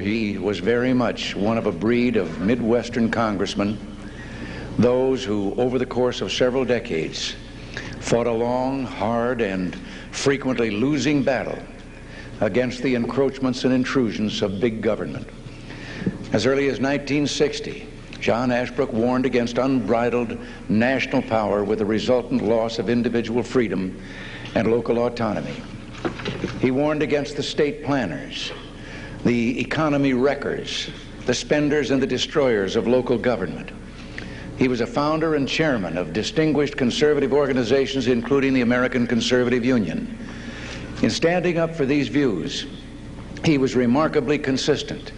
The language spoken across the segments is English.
he was very much one of a breed of Midwestern congressmen, those who, over the course of several decades, fought a long, hard, and frequently losing battle against the encroachments and intrusions of big government. As early as 1960, John Ashbrook warned against unbridled national power with the resultant loss of individual freedom and local autonomy. He warned against the state planners, the economy wreckers, the spenders and the destroyers of local government. He was a founder and chairman of distinguished conservative organizations, including the American Conservative Union. In standing up for these views, he was remarkably consistent.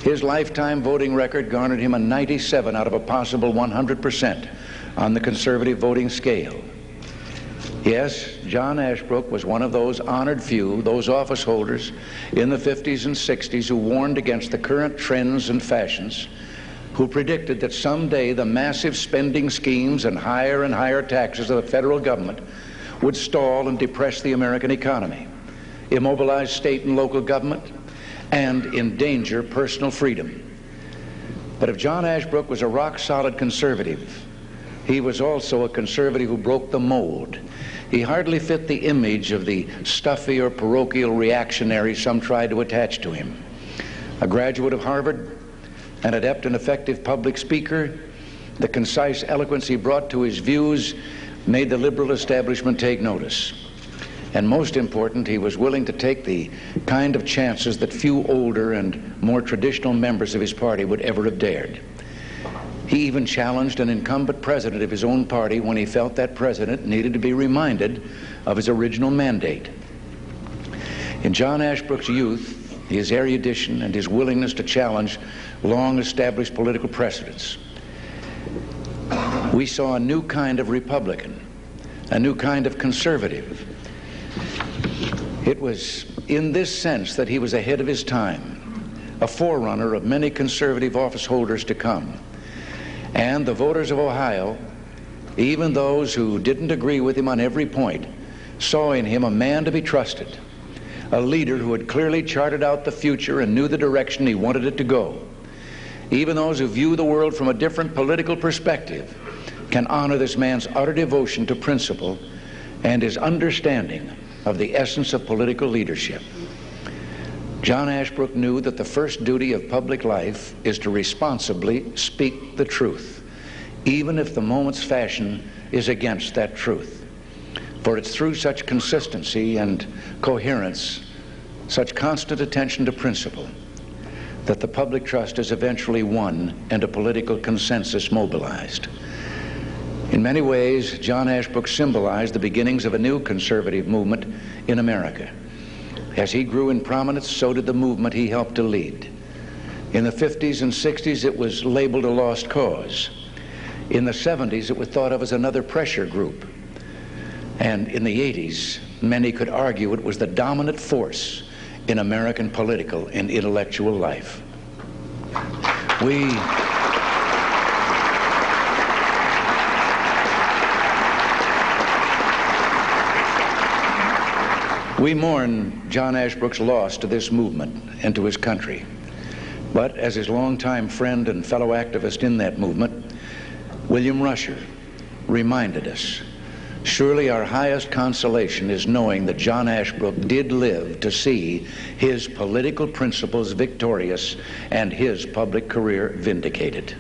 His lifetime voting record garnered him a 97 out of a possible 100% on the conservative voting scale. Yes, John Ashbrook was one of those honored few, those office holders in the 50s and 60s who warned against the current trends and fashions, who predicted that someday the massive spending schemes and higher taxes of the federal government would stall and depress the American economy, immobilize state and local government, and endanger personal freedom. But if John Ashbrook was a rock-solid conservative, he was also a conservative who broke the mold. He hardly fit the image of the stuffy or parochial reactionary some tried to attach to him. A graduate of Harvard, an adept and effective public speaker, the concise eloquence he brought to his views made the liberal establishment take notice. And most important, he was willing to take the kind of chances that few older and more traditional members of his party would ever have dared. He even challenged an incumbent president of his own party when he felt that president needed to be reminded of his original mandate. In John Ashbrook's youth, his erudition and his willingness to challenge long-established political precedents, we saw a new kind of Republican, a new kind of conservative. It was in this sense that he was ahead of his time, a forerunner of many conservative office holders to come. And the voters of Ohio, even those who didn't agree with him on every point, saw in him a man to be trusted, a leader who had clearly charted out the future and knew the direction he wanted it to go. Even those who view the world from a different political perspective can honor this man's utter devotion to principle and his understanding of the essence of political leadership. John Ashbrook knew that the first duty of public life is to responsibly speak the truth, even if the moment's fashion is against that truth. For it's through such consistency and coherence, such constant attention to principle, that the public trust is eventually won and a political consensus mobilized. In many ways, John Ashbrook symbolized the beginnings of a new conservative movement in America. As he grew in prominence, so did the movement he helped to lead. In the 50s and 60s, it was labeled a lost cause. In the 70s, it was thought of as another pressure group. And in the 80s, many could argue it was the dominant force in American political and intellectual life. We mourn John Ashbrook's loss to this movement and to his country. But as his longtime friend and fellow activist in that movement, William Rusher reminded us, surely our highest consolation is knowing that John Ashbrook did live to see his political principles victorious and his public career vindicated.